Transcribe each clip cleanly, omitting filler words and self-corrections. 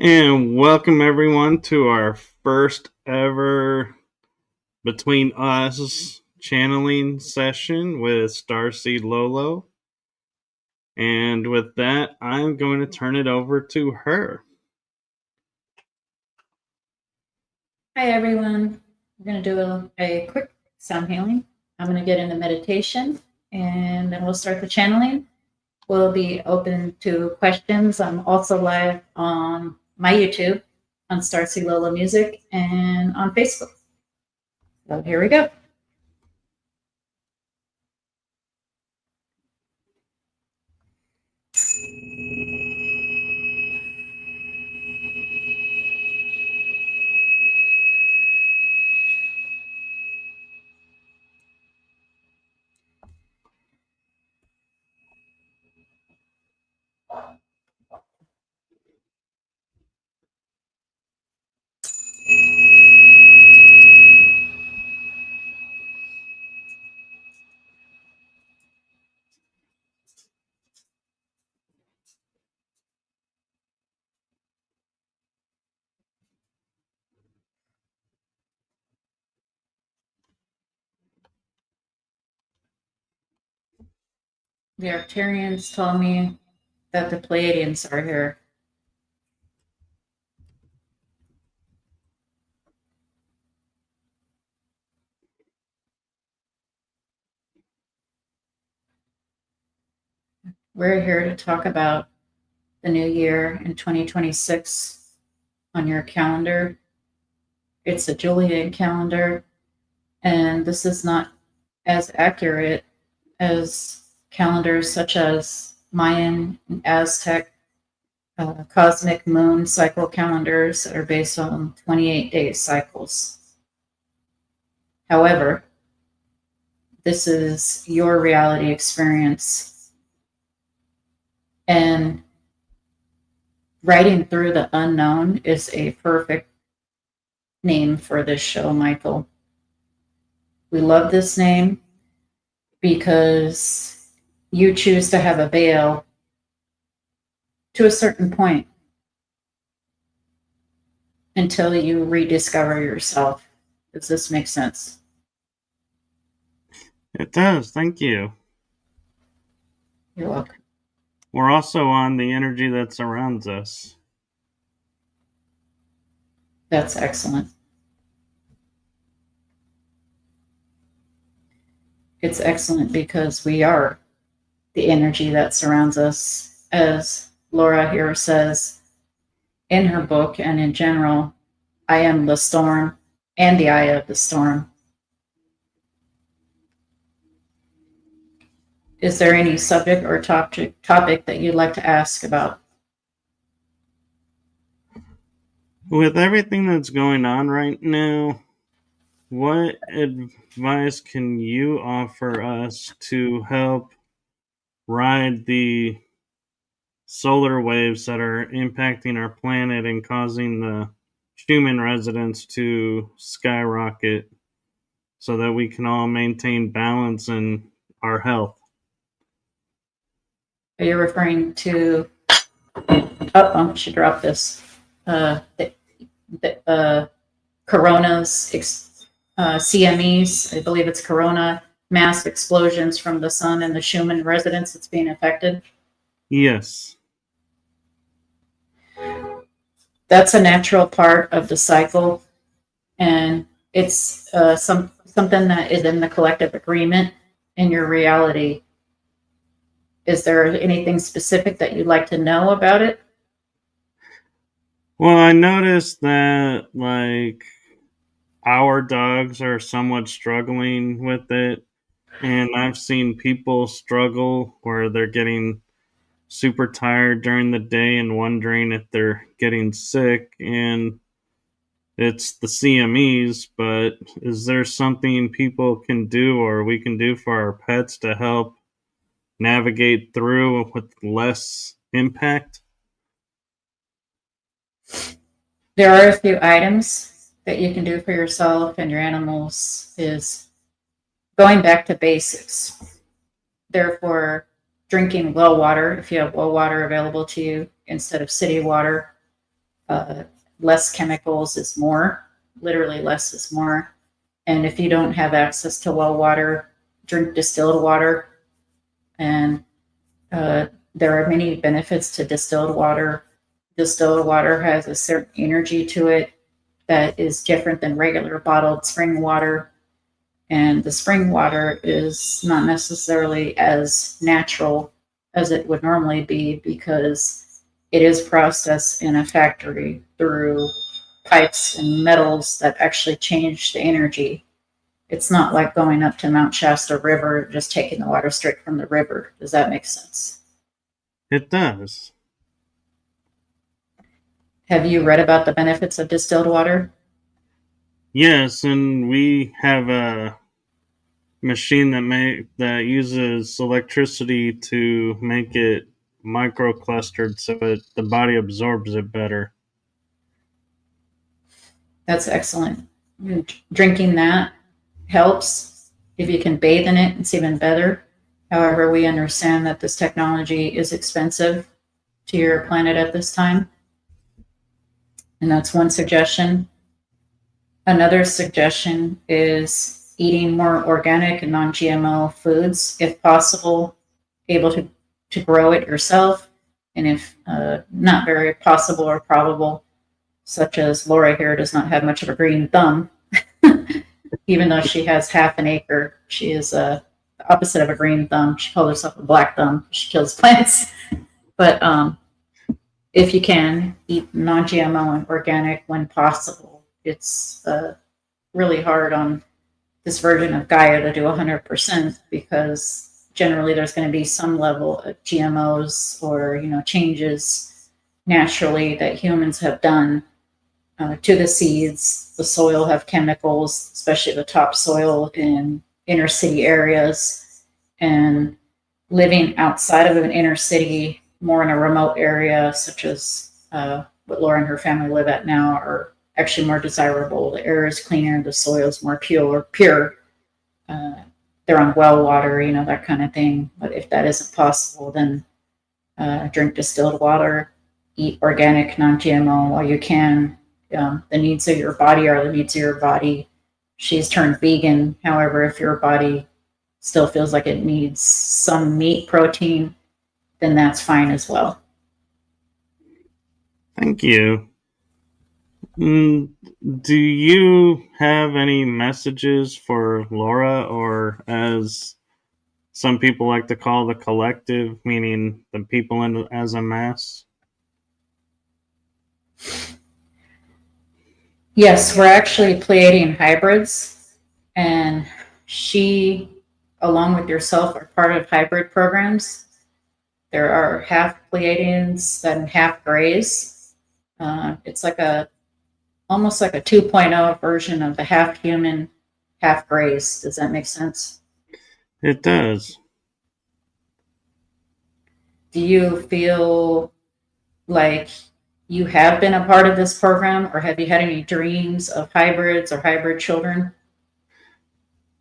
And welcome everyone to our first ever Between Us channeling session with Starseed Lø Lø. And with that, I'm going to turn it over to her. Hi, everyone. We're going to do a quick sound healing. I'm going to get into meditation and then we'll start the channeling. We'll be open to questions. I'm also live on my YouTube, on Starseed Lø Lø Music, and on Facebook. So here we go. The Arcturians told me that the Pleadians are here. We're here to talk about the new year in 2026 on your calendar. It's a Julian calendar, and this is not as accurate as calendars such as Mayan and Aztec cosmic moon cycle calendars that are based on 28-day cycles. However, this is your reality experience. And writing through the unknown is a perfect name for this show, Michael. We love this name because you choose to have a veil to a certain point until you rediscover yourself. Does this make sense? It does, thank you. You're welcome. We're also on the energy that surrounds us. That's excellent. It's excellent because we are the energy that surrounds us. As Laura here says in her book and in general, I am the storm and the eye of the storm. Is there any subject or topic that you'd like to ask about? With everything that's going on right now, what advice can you offer us to help ride the solar waves that are impacting our planet and causing the human residents to skyrocket so that we can all maintain balance in our health? Are you referring to, I should drop this, Corona's CMEs, I believe it's Corona, mass explosions from the sun and the Schumann residence that's being affected? Yes. That's a natural part of the cycle, and it's something that is in the collective agreement in your reality. Is there anything specific that you'd like to know about it? Well, I noticed that our dogs are somewhat struggling with it, and I've seen people struggle where they're getting super tired during the day and wondering if they're getting sick, and it's the CMEs. But is there something people can do or we can do for our pets to help navigate through with less impact? There are a few items that you can do for yourself and your animals. Is going back to basics. Therefore, drinking well water if you have well water available to you instead of city water. Less chemicals is more. Literally, less is more. And if you don't have access to well water, drink distilled water. And there are many benefits to distilled water. Distilled water has a certain energy to it that is different than regular bottled spring water. And the spring water is not necessarily as natural as it would normally be because it is processed in a factory through pipes and metals that actually change the energy. It's not like going up to Mount Shasta River, just taking the water straight from the river. Does that make sense? It does. Have you read about the benefits of distilled water? Yes, and we have a machine that uses electricity to make it microclustered so the body absorbs it better. That's excellent. Drinking that helps. If you can bathe in it, it's even better. However, we understand that this technology is expensive to your planet at this time. And that's one suggestion. Another suggestion is eating more organic and non-GMO foods, if possible, able to grow it yourself. And if not very possible or probable, such as Laura here does not have much of a green thumb, even though she has half an acre, she is the opposite of a green thumb. She calls herself a black thumb. She kills plants. But if you can, eat non-GMO and organic when possible. It's really hard on this version of Gaia to do 100% because generally there's going to be some level of GMOs or changes naturally that humans have done to the seeds. The soil have chemicals, especially the topsoil in inner city areas, and living outside of an inner city, more in a remote area, such as what Laura and her family live at now, are actually more desirable. The air is cleaner, the soil is more pure. They're on well water, that kind of thing. But if that isn't possible, then drink distilled water, eat organic, non-GMO while you can. The needs of your body are the needs of your body. She's turned vegan. However, if your body still feels like it needs some meat protein, then that's fine as well. Thank you. Do you have any messages for Laura, or as some people like to call the collective, meaning the people as a mass? Yes, we're actually Pleiadian hybrids, and she, along with yourself, are part of hybrid programs. There are half Pleiadians and half Greys. It's almost like a 2.0 version of the half human, half Greys. Does that make sense? It does. Do you feel like you have been a part of this program, or have you had any dreams of hybrids or hybrid children?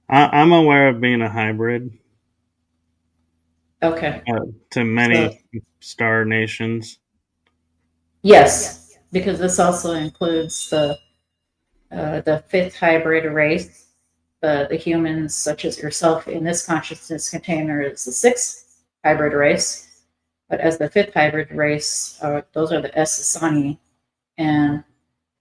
I'm aware of being a hybrid. Okay. To many star nations. Yes, because this also includes the fifth hybrid race. The humans, such as yourself, in this consciousness container is the sixth hybrid race. But as the fifth hybrid race, those are the Esasani, and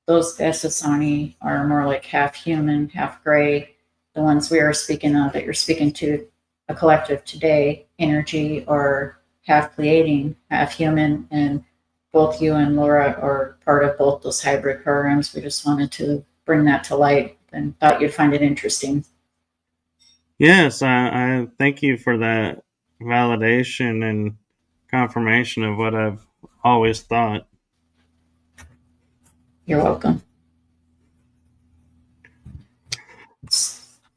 those Esasani are more like half human, half gray. The ones we are speaking of, that you're speaking to, a collective today, energy, are half Pleiadian, half human, and both you and Laura are part of both those hybrid programs. We just wanted to bring that to light and thought you'd find it interesting. Yes, I thank you for that validation and confirmation of what I've always thought. You're welcome.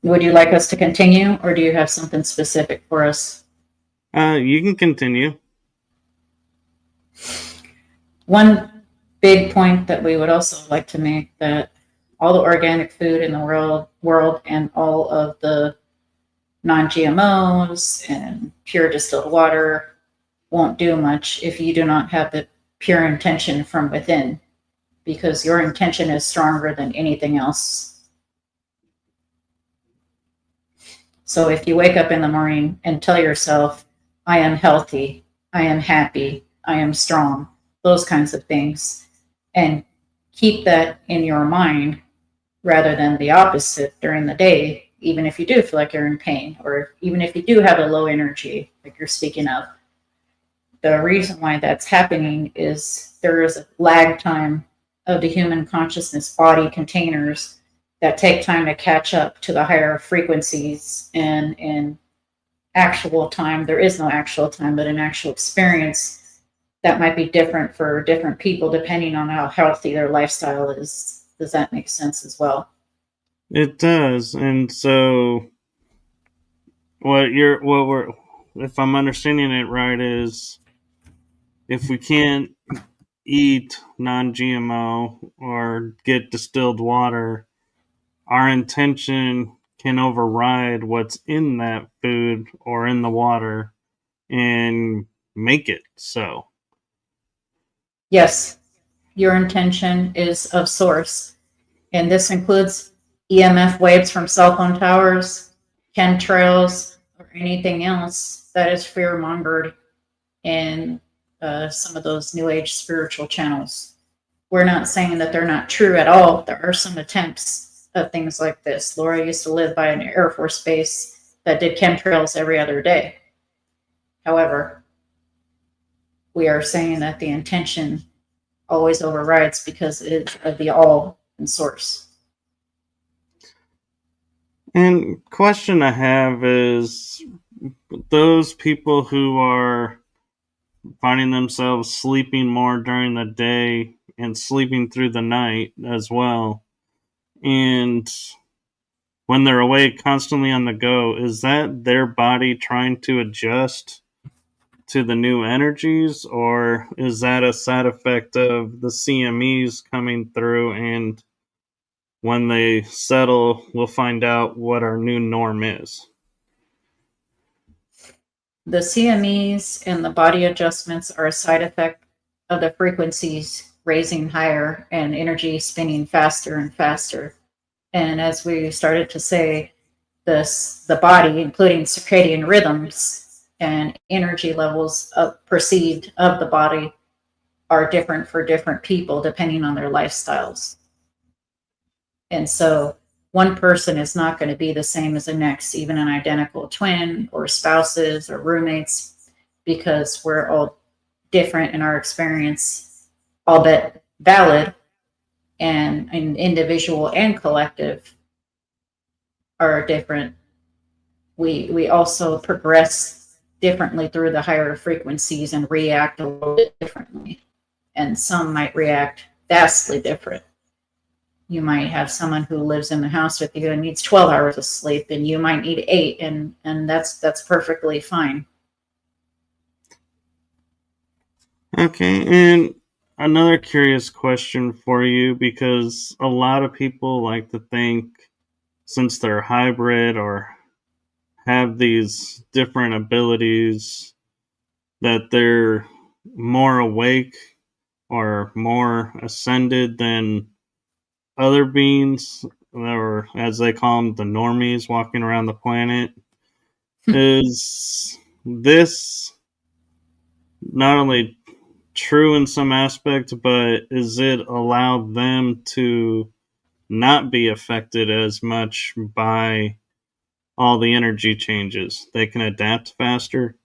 Would you like us to continue, or do you have something specific for us? You can continue. One big point that we would also like to make, that all the organic food in the world and all of the non-GMOs and pure distilled water won't do much if you do not have the pure intention from within. because your intention is stronger than anything else. So if you wake up in the morning and tell yourself, I am healthy, I am happy, I am strong, those kinds of things, and keep that in your mind rather than the opposite during the day, even if you do feel like you're in pain, or even if you do have a low energy, like you're speaking of. The reason why that's happening is there is a lag time of the human consciousness body containers that take time to catch up to the higher frequencies. And in actual time, there is no actual time, but in actual experience, that might be different for different people depending on how healthy their lifestyle is. Does that make sense as well? It does. And so if I'm understanding it right, is if we can't eat non-GMO or get distilled water, our intention can override what's in that food or in the water and make it so. Yes, your intention is of source. And this includes EMF waves from cell phone towers, chemtrails, or anything else that is fear mongered in some of those new age spiritual channels. We're not saying that they're not true at all. There are some attempts of things like this. Laura used to live by an Air Force base that did chemtrails every other day. However, we are saying that the intention always overrides because it is of the all in source. And question I have is, those people who are finding themselves sleeping more during the day and sleeping through the night as well, and when they're awake constantly on the go, is that their body trying to adjust to the new energies, or is that a side effect of the CMEs coming through, and when they settle, we'll find out what our new norm is? The CMEs and the body adjustments are a side effect of the frequencies raising higher and energy spinning faster and faster. And as we started to say, the body, including circadian rhythms and energy levels perceived of the body, are different for different people depending on their lifestyles. And so one person is not going to be the same as the next, even an identical twin or spouses or roommates, because we're all different in our experience, albeit valid, and an individual and collective are different. We also progress differently through the higher frequencies and react a little bit differently. And some might react vastly different. You might have someone who lives in the house with you and needs 12 hours of sleep, and you might need 8, and that's perfectly fine. Okay, and another curious question for you, because a lot of people like to think, since they're hybrid or have these different abilities, that they're more awake or more ascended than other beings, or as they call them, the normies walking around the planet. Is this not only true in some aspects, but is it allowed them to not be affected as much by all the energy changes? They can adapt faster?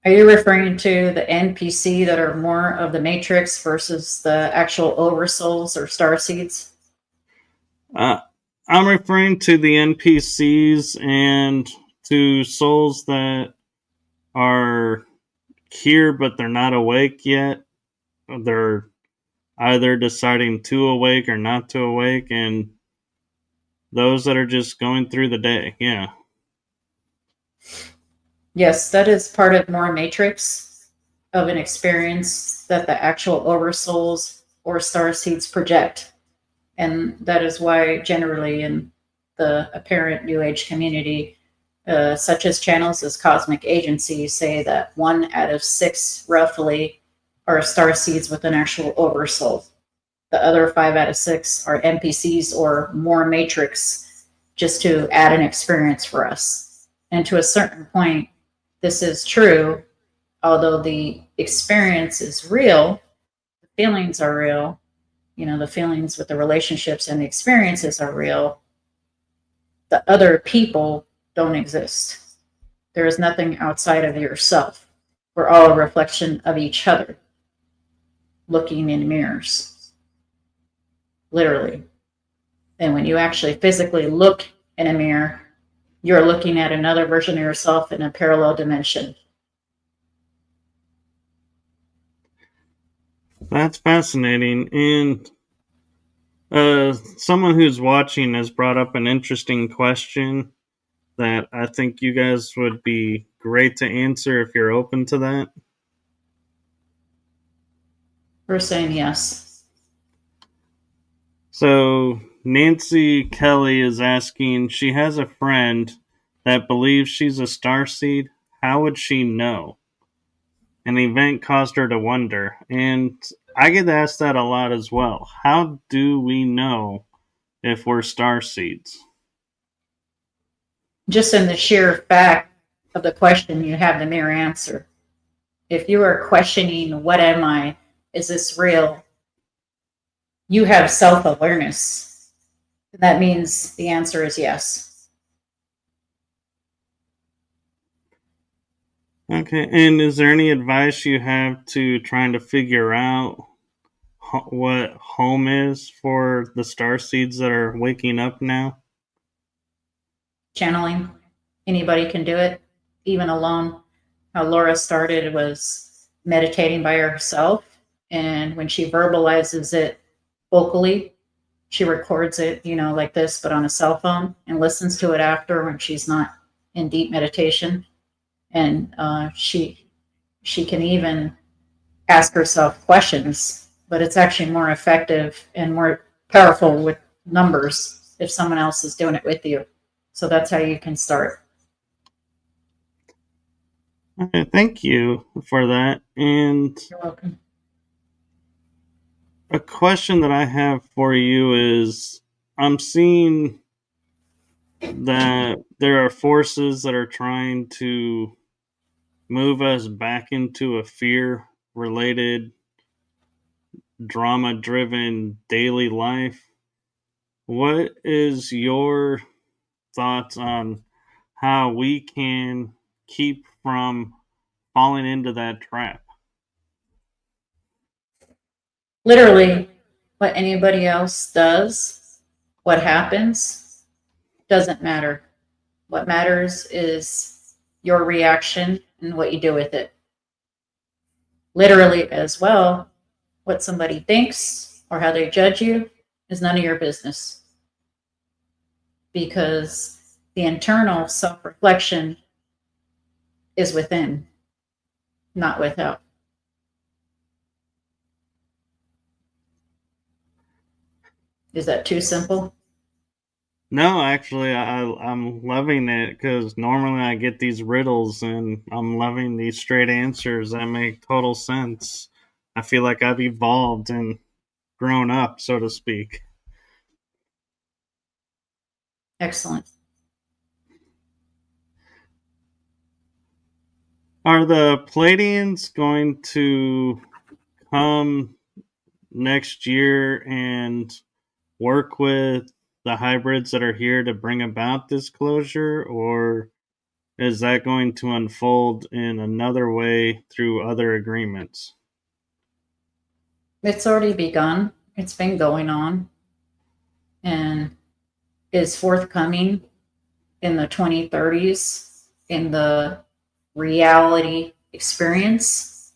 Are you referring to the NPC that are more of the Matrix versus the actual oversouls or starseeds? I'm referring to the NPCs and to souls that are here but they're not awake yet. They're either deciding to awake or not to awake, and those that are just going through the day. Yeah. Yes, that is part of more Matrix of an experience that the actual oversouls or starseeds project. And that is why generally in the apparent New Age community, such as channels as cosmic agencies, say that 1 out of 6 roughly are star seeds with an actual oversoul. The other 5 out of 6 are NPCs or more matrix just to add an experience for us. And to a certain point, this is true, although the experience is real, the feelings are real, the feelings with the relationships and the experiences are real. The other people don't exist. There is nothing outside of yourself. We're all a reflection of each other, looking in mirrors, literally. And when you actually physically look in a mirror, you're looking at another version of yourself in a parallel dimension. That's fascinating. And someone who's watching has brought up an interesting question that I think you guys would be great to answer if you're open to that. We're saying yes. So Nancy Kelly is asking, she has a friend that believes she's a starseed. How would she know? An event caused her to wonder. And I get asked that a lot as well. How do we know if we're starseeds? Just in the sheer fact of the question, you have the mere answer. If you are questioning, what am I? Is this real? You have self-awareness. That means the answer is yes. Okay, and is there any advice you have to trying to figure out what home is for the starseeds that are waking up now? Channeling. Anybody can do it, even alone. How Laura started was meditating by herself, and when she verbalizes it vocally, she records it, like this, but on a cell phone, and listens to it after when she's not in deep meditation. And she can even ask herself questions, but it's actually more effective and more powerful with numbers if someone else is doing it with you. So that's how you can start. Okay, thank you for that. And You're welcome. a question that I have for you is, I'm seeing that there are forces that are trying to move us back into a fear related, drama driven daily life. What is your thoughts on how we can keep from falling into that trap? Literally, what anybody else does, what happens, doesn't matter. What matters is your reaction and what you do with it. Literally, as well, what somebody thinks or how they judge you is none of your business. Because the internal self-reflection is within, not without. Is that too simple? No, actually, I'm loving it because normally I get these riddles and I'm loving these straight answers that make total sense. I feel like I've evolved and grown up, so to speak. Excellent. Are the Pleadians going to come next year and work with the hybrids that are here to bring about this closure, or is that going to unfold in another way through other agreements? It's already begun. It's been going on and is forthcoming in the 2030s in the reality experience,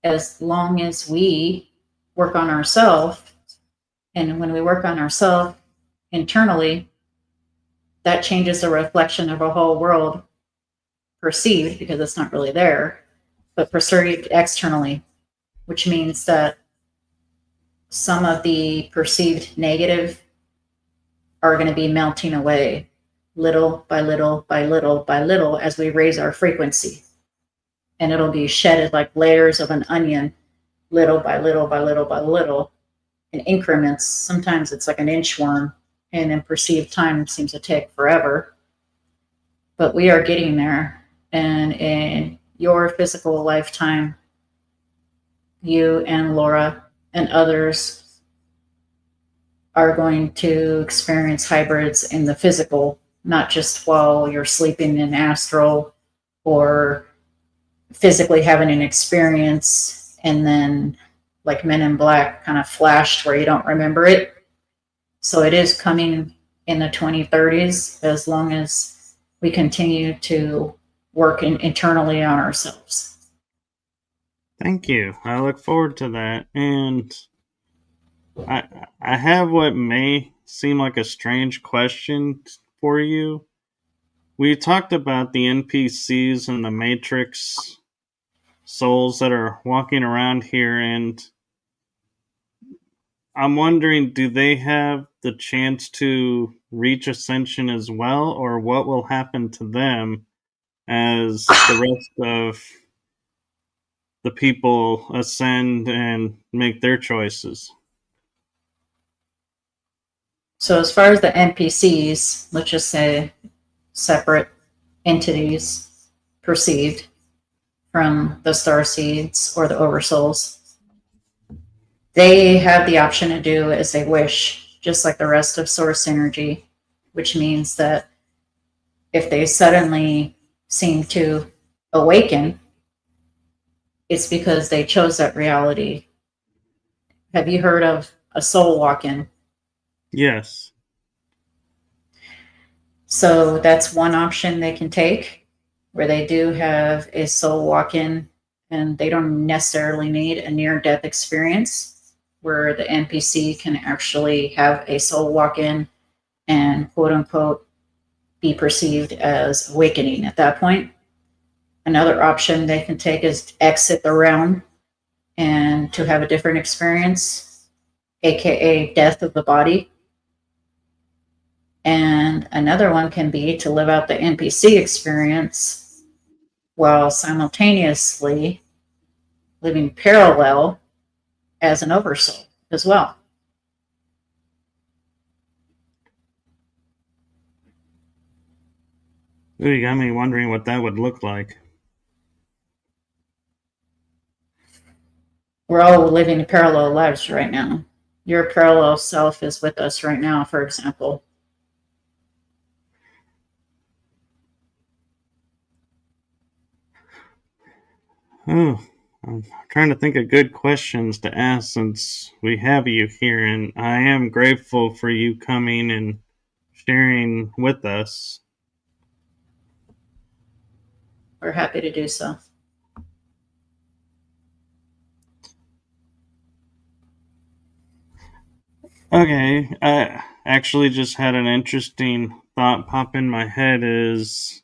as long as we work on ourselves. And when we work on ourselves internally, that changes the reflection of our whole world perceived, because it's not really there, but perceived externally, which means that some of the perceived negative are going to be melting away little by little by little by little as we raise our frequency. And it'll be shedded like layers of an onion little by little by little by little in increments. Sometimes it's like an inchworm, and in perceived time seems to take forever. But we are getting there. And in your physical lifetime, you and Laura and others are going to experience hybrids in the physical, not just while you're sleeping in astral or physically having an experience and then like Men in Black kind of flashed where you don't remember it. So it is coming in the 2030s as long as we continue to work internally on ourselves. Thank you. I look forward to that. And I have what may seem like a strange question for you. We talked about the NPCs and the Matrix souls that are walking around here, and I'm wondering, do they have the chance to reach ascension as well, or what will happen to them as the rest of the people ascend and make their choices? So, as far as the NPCs, let's just say separate entities perceived from the starseeds or the oversouls, they have the option to do as they wish, just like the rest of source energy, which means that if they suddenly seem to awaken, it's because they chose that reality. Have you heard of a soul walk-in? Yes. So that's one option they can take, where they do have a soul walk-in, and they don't necessarily need a near-death experience, where the NPC can actually have a soul walk-in and quote-unquote be perceived as awakening at that point. Another option they can take is to exit the realm and to have a different experience, aka death of the body. And another one can be to live out the NPC experience while simultaneously living parallel as an oversoul as well. Ooh, you got me wondering what that would look like. We're all living parallel lives right now. Your parallel self is with us right now, for example. Oh, I'm trying to think of good questions to ask since we have you here, and I am grateful for you coming and sharing with us. We're happy to do so. Okay, I actually just had an interesting thought pop in my head is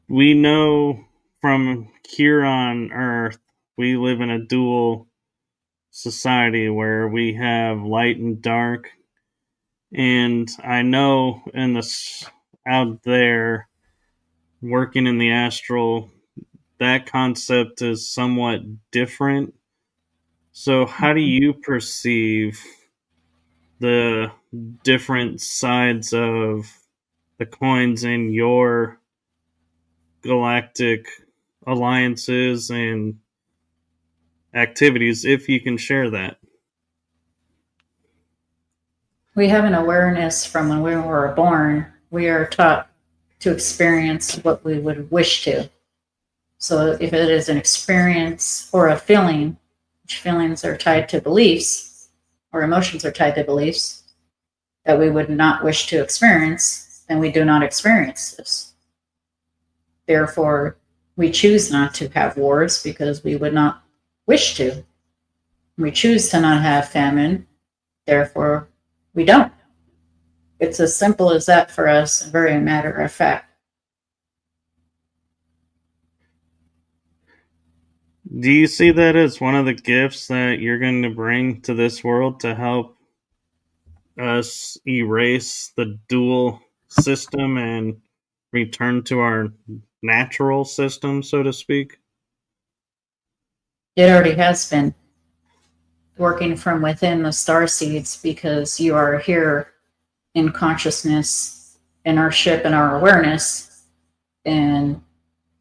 we know from here on Earth we live in a dual society where we have light and dark, and I know in the out there working in the astral that concept is somewhat different. So how do you perceive the different sides of the coins in your galactic alliances and activities, if you can share that? We have an awareness from when we were born. We are taught to experience what we would wish to. So if it is an experience or a feeling, which feelings are tied to beliefs, or emotions are tied to beliefs that we would not wish to experience, then we do not experience this. Therefore, we choose not to have wars because we would not wish to. We choose to not have famine, therefore, we don't. It's as simple as that for us, very matter of fact. Do you see that as one of the gifts that you're going to bring to this world to help us erase the dual system and return to our natural system, so to speak? It already has been working from within the star seeds because you are here in consciousness in our ship and our awareness, and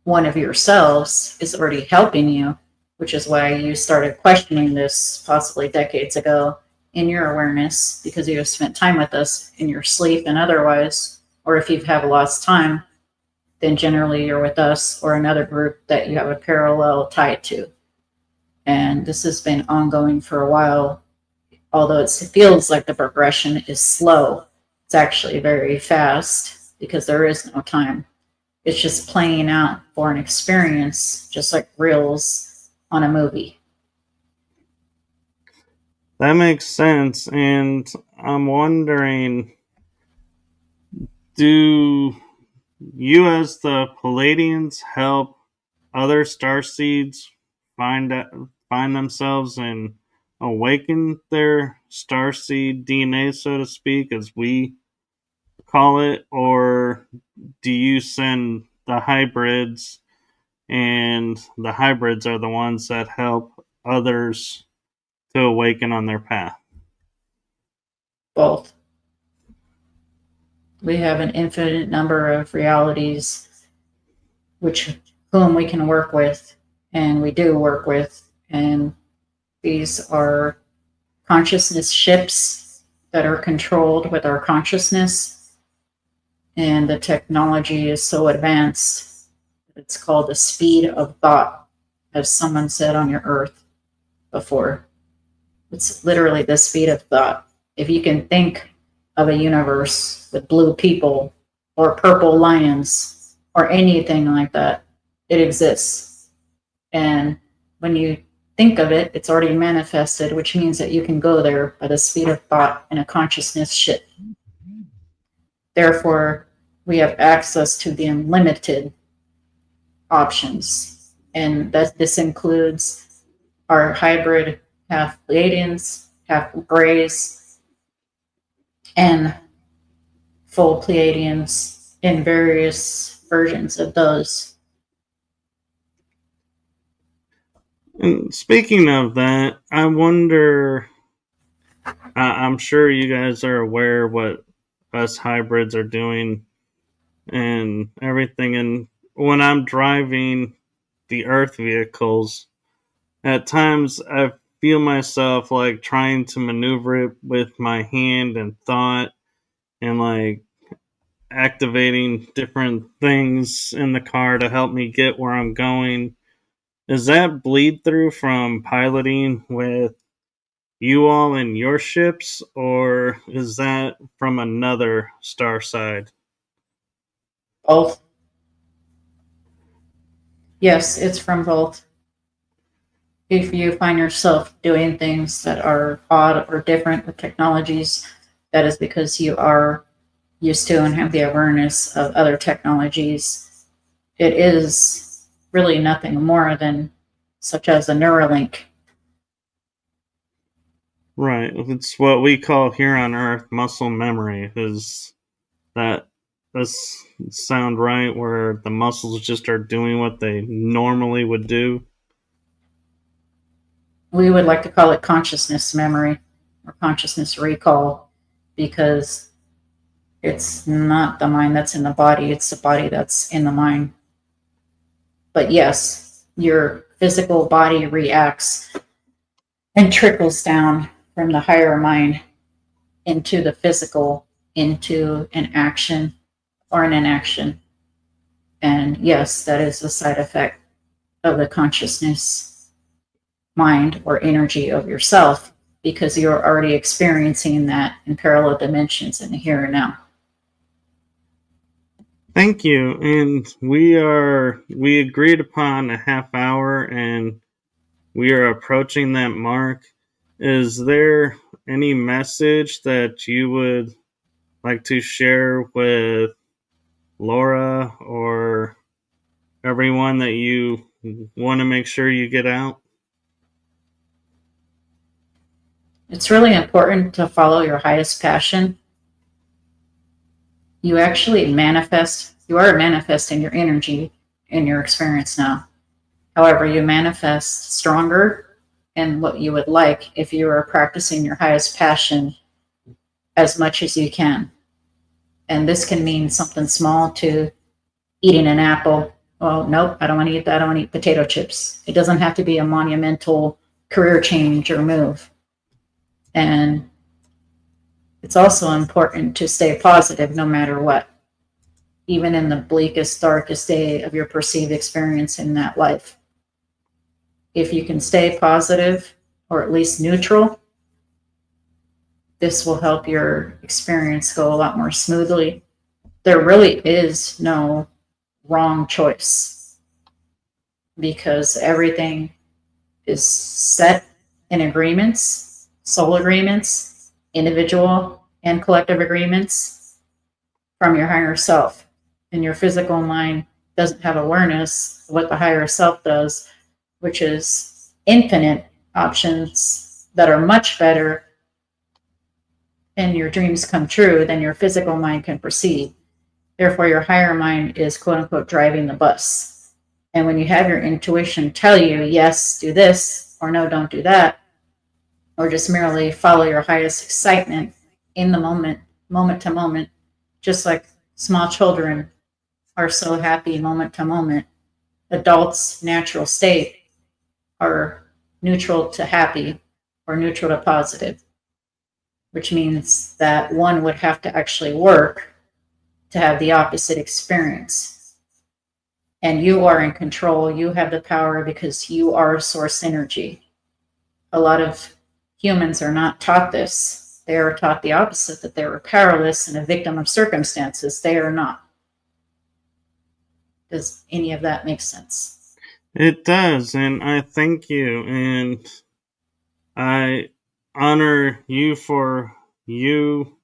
one of yourselves is already helping you, which is why you started questioning this possibly decades ago in your awareness, because you have spent time with us in your sleep and otherwise, or if you've had lost time, then generally you're with us or another group that you have a parallel tied to. And this has been ongoing for a while, although it feels like the progression is slow. It's actually very fast because there is no time. It's just playing out for an experience, just like reels on a movie. That makes sense. And I'm wondering, do you as the Palladians help other starseeds find find themselves and awaken their starseed DNA, so to speak, as we call it, or do you send the hybrids, and the hybrids are the ones that help others to awaken on their path? Both. We have an infinite number of realities which whom we can work with, and we do work with, and these are consciousness ships that are controlled with our consciousness, and the technology is so advanced. It's called the speed of thought, as someone said on your earth before. It's literally the speed of thought. If you can think of a universe with blue people or purple lions or anything like that, it exists. And when you think of it, it's already manifested, which means that you can go there by the speed of thought in a consciousness ship. Therefore, we have access to the unlimited options. And that this includes our hybrid half Pleadians, half Greys, and full Pleadians in various versions of those. And speaking of that, I wonder, I'm sure you guys are aware what us hybrids are doing and everything. And when I'm driving the Earth vehicles, at times I feel myself like trying to maneuver it with my hand and thought, and like activating different things in the car to help me get where I'm going. Does that bleed through from piloting with you all in your ships, or is that from another star side? Both. Yes, it's from both. If you find yourself doing things that are odd or different with technologies, that is because you are used to and have the awareness of other technologies. It is really nothing more than such as a Neuralink. Right. It's what we call here on Earth muscle memory. Is that does sound right? Where the muscles just are doing what they normally would do? We would like to call it consciousness memory or consciousness recall, because it's not the mind that's in the body, it's the body that's in the mind. But yes, your physical body reacts and trickles down from the higher mind into the physical, into an action or an inaction. And yes, that is a side effect of the consciousness mind or energy of yourself, because you're already experiencing that in parallel dimensions in the here and now. Thank you. And we agreed upon a half hour, and we are approaching that mark. Is there any message that you would like to share with Laura or everyone that you want to make sure you get out? It's really important to follow your highest passion. You actually manifest, you are manifesting your energy in your experience now. However, you manifest stronger and what you would like if you are practicing your highest passion as much as you can. And this can mean something small to eating an apple. Oh, nope, I don't want to eat that. I don't want to eat potato chips. It doesn't have to be a monumental career change or move. And it's also important to stay positive no matter what, even in the bleakest, darkest day of your perceived experience in that life. If you can stay positive or at least neutral, this will help your experience go a lot more smoothly. There really is no wrong choice because everything is set in agreements, soul agreements, individual and collective agreements from your higher self. And your physical mind doesn't have awareness of what the higher self does, which is infinite options that are much better and your dreams come true than your physical mind can perceive. Therefore, your higher mind is quote unquote driving the bus. And when you have your intuition tell you, yes, do this, or no, don't do that, or just merely follow your highest excitement in the moment, moment to moment, just like small children are so happy moment to moment, adults' natural state are neutral to happy or neutral to positive, which means that one would have to actually work to have the opposite experience. And you are in control. You have the power because you are source energy. A lot of humans are not taught this. They are taught the opposite, that they were powerless and a victim of circumstances. They are not. Does any of that make sense? It does, and I thank you, and I honor you for you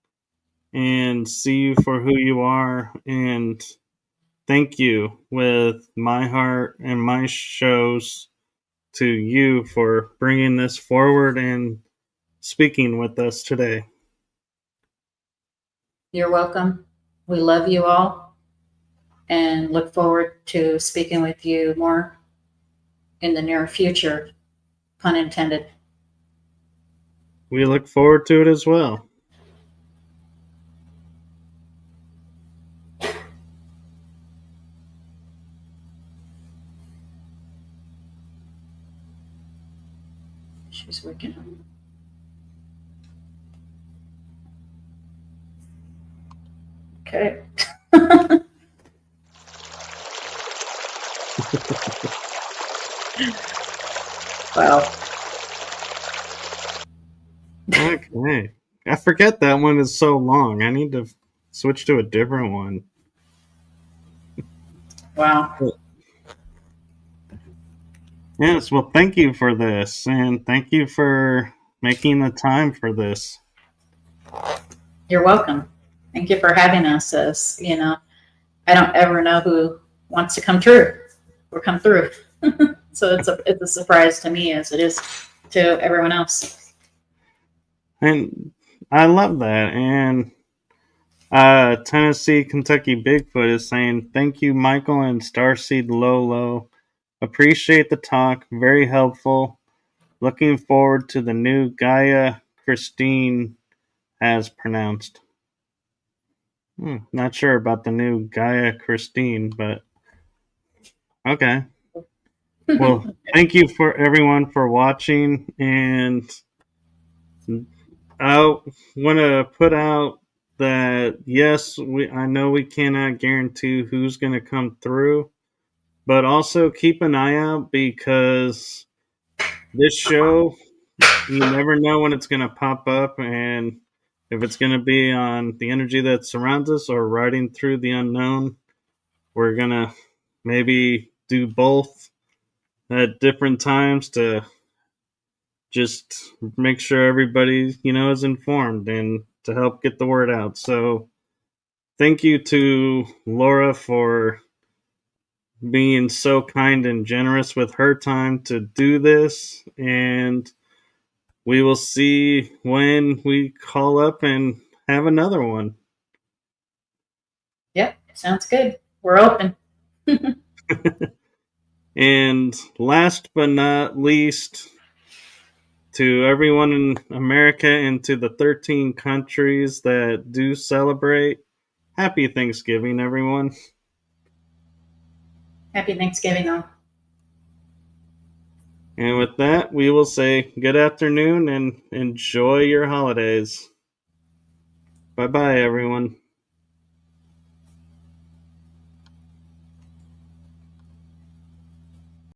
and see you for who you are, and thank you with my heart and my shows to you for bringing this forward and speaking with us today. You're welcome. We love you all and look forward to speaking with you more in the near future, pun intended. We look forward to it as well. She's waking up. Okay. Wow. Okay. I forget that one is so long. I need to switch to a different one. Wow. Yes, well, thank you for this, and thank you for making the time for this. You're welcome. Thank you for having us. As you know, I don't ever know who wants to come through or come through. So it's a surprise to me as it is to everyone else. And I love that. And Tennessee, Kentucky Bigfoot is saying, thank you, Michael and Starseed Lø Lø. Appreciate the talk. Very helpful. Looking forward to the new Gaia Christine has pronounced. Not sure about the new Gaia Christine, but okay. Well, thank you for everyone for watching, and I want to put out that yes, I know we cannot guarantee who's going to come through, but also keep an eye out because this show, you never know when it's going to pop up and if it's going to be on the energy that surrounds us or riding through the unknown. We're going to maybe do both at different times to just make sure everybody, is informed and to help get the word out. So thank you to Laura for being so kind and generous with her time to do this. And we will see when we call up and have another one. Yep, sounds good. We're open. And last but not least, to everyone in America and to the 13 countries that do celebrate, happy Thanksgiving, everyone. Happy Thanksgiving, all. And with that, we will say good afternoon and enjoy your holidays. Bye bye, everyone.